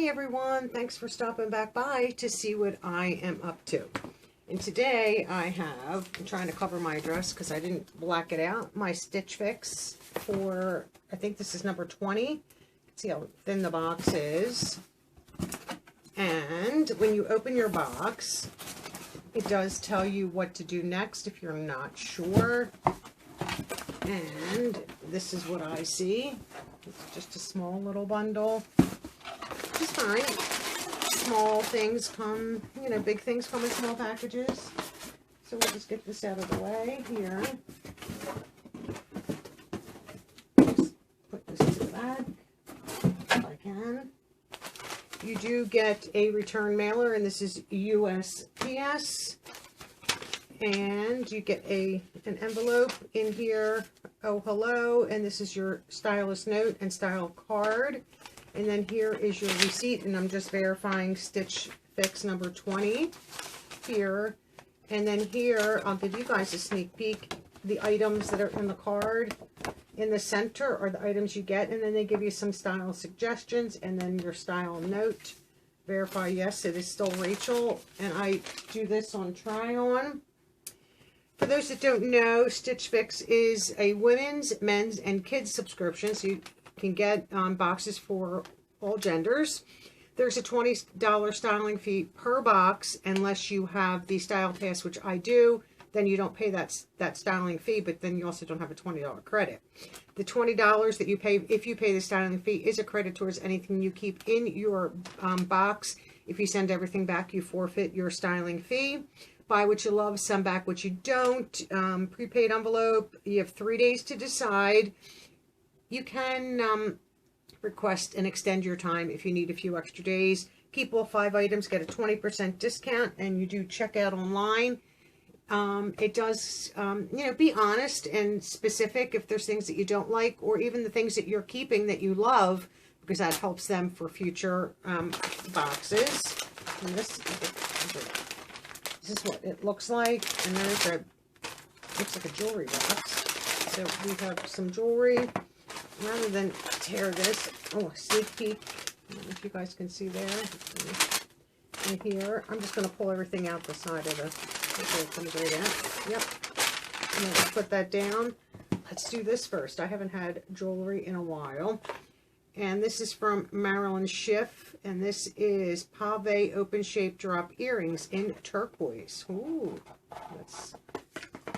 Hi everyone, thanks for stopping back by to see what I am up to. And today I'm trying to cover my address because I didn't black it out, my Stitch Fix for, I think this is number 20. See how thin the box is. And when you open your box, it does tell you what to do next if you're not sure. And this is what I see. It's just a small little bundle. Which is fine. Small things come, big things come in small packages. So we'll just get this out of the way here. Just put this in the bag if I can. You do get a return mailer, and this is USPS. And you get an envelope in here. Oh, hello. And this is your stylist note and style card. And then here is your receipt, and I'm just verifying Stitch Fix number 20 here. And then here, I'll give you guys a sneak peek. The items that are in the card in the center are the items you get, and then they give you some style suggestions, and then your style note. Verify, yes, it is still Rachel, and I do this on try-on. For those that don't know, Stitch Fix is a women's, men's, and kids subscription, so you can get boxes for all genders. There's a $20 styling fee per box unless you have the Style Pass, which I do. Then you don't pay that styling fee, but then you also don't have a $20 credit. The $20 that you pay, if you pay the styling fee, is a credit towards anything you keep in your box. If you send everything back, you forfeit your styling fee. Buy what you love, send back what you don't. Prepaid envelope, you have 3 days to decide. You can request and extend your time if you need a few extra days. Keep all 5 items, get a 20% discount, and you do check out online. It does, be honest and specific if there's things that you don't like, or even the things that you're keeping that you love, because that helps them for future boxes. And this is what it looks like, and there's looks like a jewelry box. So we have some jewelry. Rather than tear this, oh, a sneak peek. I don't know if you guys can see there. In here, I'm just going to pull everything out the side of the. Okay, it comes right out. Yep. I'm going to put that down. Let's do this first. I haven't had jewelry in a while. And this is from Marilyn Schiff. And this is Pave Open Shape Drop Earrings in turquoise. Ooh.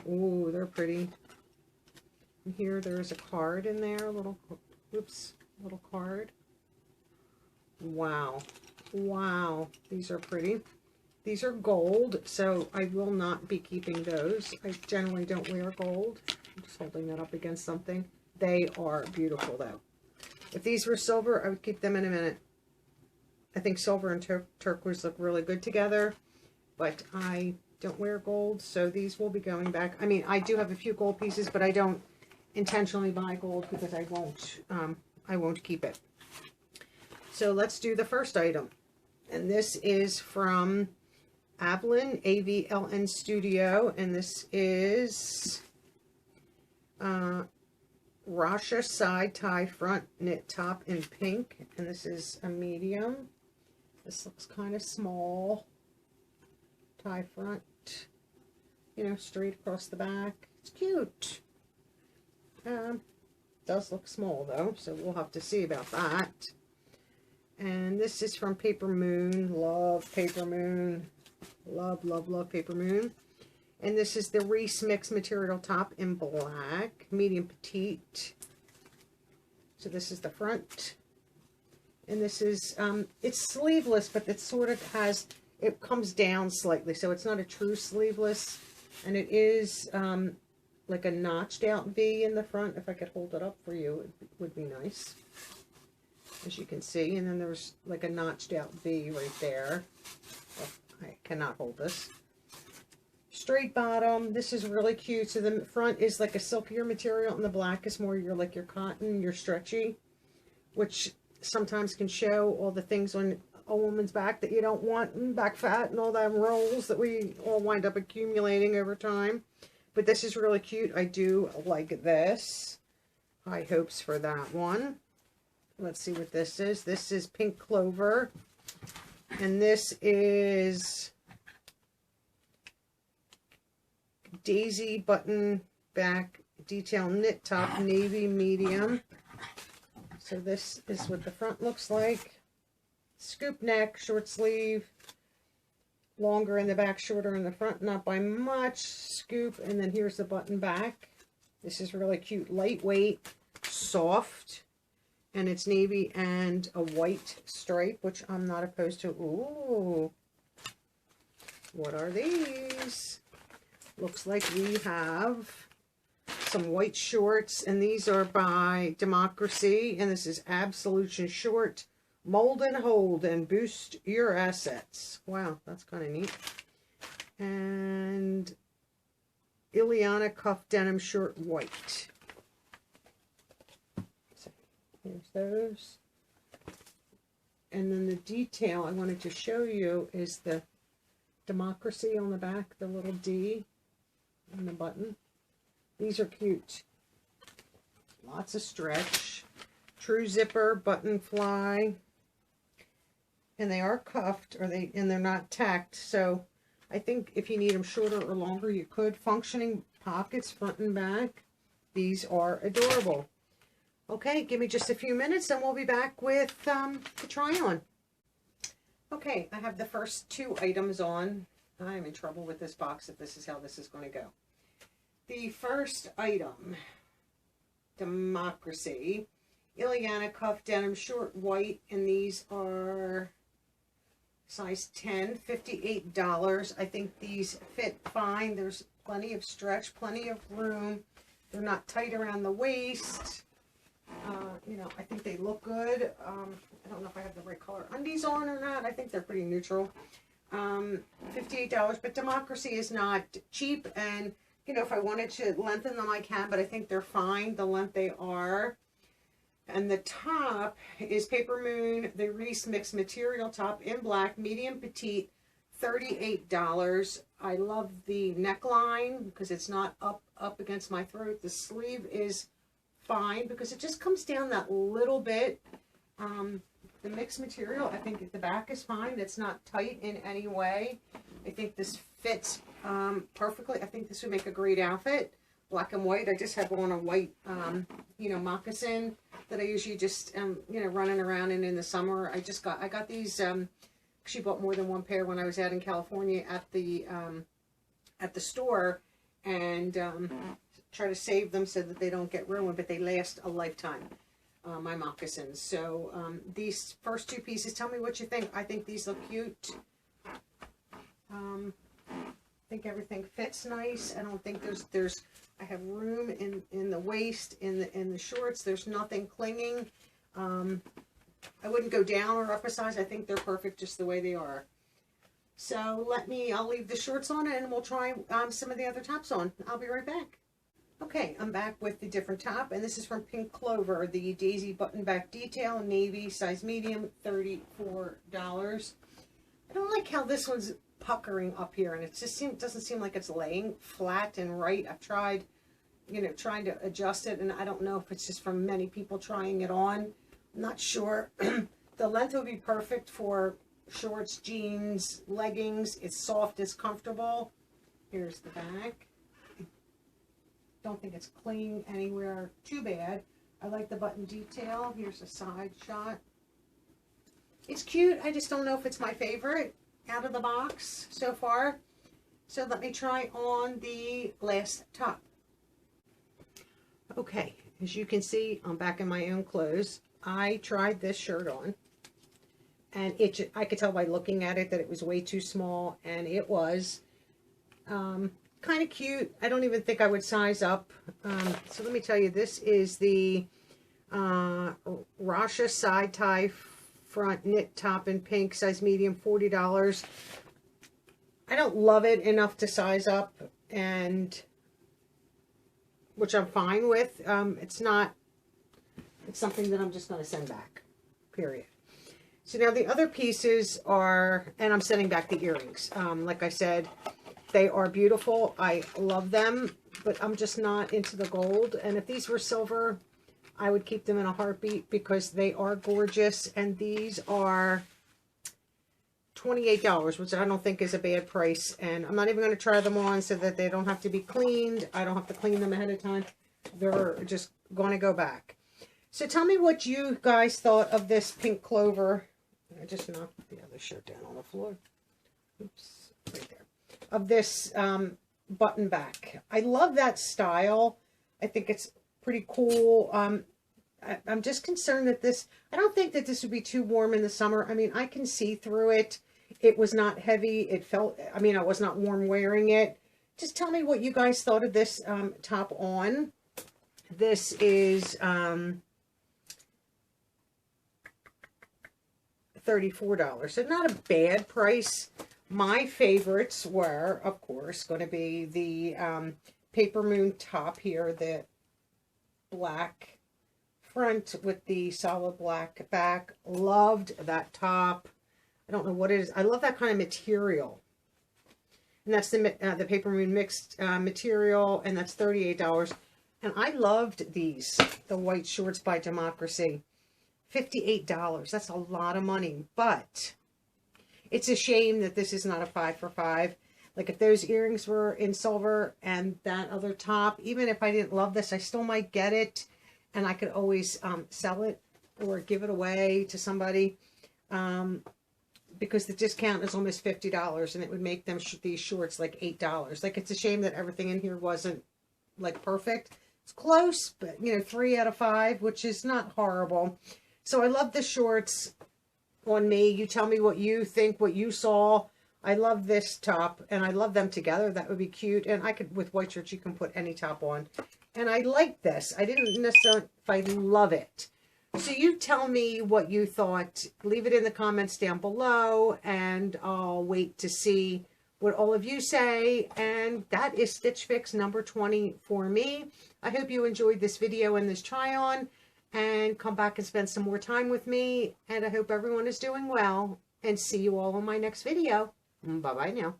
Ooh, they're pretty. And here there's a card in there. Little card. Wow. Wow. These are pretty. These are gold, so I will not be keeping those. I generally don't wear gold. I'm just holding that up against something. They are beautiful, though. If these were silver, I would keep them in a minute. I think silver and turquoise look really good together, but I don't wear gold, so these will be going back. I mean, I do have a few gold pieces, but I don't intentionally buy gold because I won't keep it. So let's do the first item, and this is from Avlin, AVLN Studio, and this is Rasha side tie front knit top in pink, and this is a medium. This looks kind of small. Tie front, straight across the back. It's cute. Does look small though, so we'll have to see about that. And this is from Paper Moon. Love Paper Moon. Love, love, love Paper Moon. And this is the Reese Mix material top in black, medium petite. So this is the front. And this is, it's sleeveless, but it sort of has, it comes down slightly. So it's not a true sleeveless. And it is like a notched out V in the front. If I could hold it up for you, it would be nice. As you can see. And then there's like a notched out V right there. Oh, I cannot hold this. Straight bottom. This is really cute. So the front is like a silkier material, and the black is more your cotton, your stretchy, which sometimes can show all the things on a woman's back that you don't want, and back fat and all them rolls that we all wind up accumulating over time. But this is really cute. I do like this. High hopes for that one. let's see what this is. This is Pink Clover. And this is Daisy button back detail knit top, navy medium. So this is what the front looks like. Scoop neck, short sleeve, longer in the back, shorter in the front, not by much. Scoop, and then here's the button back. This is really cute, lightweight, soft, and it's navy and a white stripe, which I'm not opposed to. Ooh, what are these? Looks like we have some white shorts, and these are by Democracy, and this is Absolution Short. Mold and hold and boost your assets. Wow, that's kind of neat. And Ileana cuff denim short white. So here's those. And then the detail I wanted to show you is the Democracy on the back, the little D on the button. These are cute. Lots of stretch. True zipper, button fly. And they are cuffed, and they're not tacked. So I think if you need them shorter or longer, you could. Functioning pockets, front and back. These are adorable. Okay, give me just a few minutes, and we'll be back with the try-on. Okay, I have the first two items on. I'm in trouble with this box if this is how this is going to go. The first item, Democracy, Ileana cuff denim short white, and these are size 10, $58. I think these fit fine. There's plenty of stretch, plenty of room. They're not tight around the waist. You know, I think they look good. I don't know if I have the right color undies on or not. I think they're pretty neutral. $58, but Democracy is not cheap, and you know, if I wanted to lengthen them, I can, but I think they're fine the length they are. And the top is Paper Moon, the Reese mixed material top in black, medium petite, $38. I love the neckline because it's not up against my throat. The sleeve is fine because it just comes down that little bit. The mixed material, I think the back is fine. It's not tight in any way. I think this fits perfectly. I think this would make a great outfit. Black and white. I just have on a white, you know, moccasin that I usually just, you know, running around in the summer. I got these, she bought more than one pair when I was out in California at the store, and try to save them so that they don't get ruined, but they last a lifetime, my moccasins. So these first two pieces, tell me what you think. I think these look cute. I think everything fits nice. I don't think there's I have room in the waist, in the shorts. There's nothing clinging. I wouldn't go down or up a size. I think they're perfect just the way they are. So I'll leave the shorts on, and we'll try some of the other tops on. I'll be right back. Okay, I'm back with the different top, and this is from Pink Clover, the Daisy button back detail, navy, size medium, $34. I don't like how this one's puckering up here, and it just doesn't seem like it's laying flat and right. I've tried, you know, trying to adjust it, and I don't know if it's just from many people trying it on. I'm not sure. The length would be perfect for shorts, jeans, leggings. It's soft, it's comfortable. Here's the back. Don't think it's clinging anywhere too bad. I like the button detail. Here's a side shot. It's cute. I just don't know if it's my favorite out of the box so far. So let me try on the last top. Okay, as you can see, I'm back in my own clothes. I tried this shirt on, and I could tell by looking at it that it was way too small, and it was kind of cute. I don't even think I would size up. So let me tell you, this is the Rasha side tie front knit top in pink, size medium, $40. I don't love it enough to size up, and which I'm fine with. It's something that I'm just going to send back, period. So now the other pieces are, and I'm sending back the earrings. Like I said, they are beautiful. I love them, but I'm just not into the gold. And if these were silver, I would keep them in a heartbeat because they are gorgeous. And these are $28, which I don't think is a bad price. And I'm not even going to try them on so that they don't have to be cleaned. I don't have to clean them ahead of time. They're just going to go back. So tell me what you guys thought of this pink clover. I just knocked the other shirt down on the floor. Oops, right there. Of this button back. I love that style. I think it's pretty cool. I'm just concerned that this, I don't think that this would be too warm in the summer. I mean, I can see through it. It was not heavy. It felt, I mean, I was not warm wearing it. Just tell me what you guys thought of this top on. This is $34. So not a bad price. My favorites were, of course, going to be the Paper Moon top here, the black front with the solid black back. Loved that top. I don't know what it is. I love that kind of material. And that's the Paper Moon mixed material, and that's $38. And I loved these, the white shorts by Democracy. $58. That's a lot of money, but it's a shame that this is not a 5 for $5. Like if those earrings were in silver and that other top, even if I didn't love this, I still might get it, and I could always sell it or give it away to somebody because the discount is almost $50, and it would make them these shorts like $8. Like it's a shame that everything in here wasn't like perfect. It's close, but you know, 3 out of 5, which is not horrible. So I love the shorts on me. You tell me what you think, what you saw. I love this top, and I love them together. That would be cute. And I could, with white shirts, you can put any top on. And I like this. I didn't necessarily, if I love it. So you tell me what you thought. Leave it in the comments down below, and I'll wait to see what all of you say. And that is Stitch Fix number 20 for me. I hope you enjoyed this video and this try on, and come back and spend some more time with me. And I hope everyone is doing well, and see you all on my next video. Bye-bye now.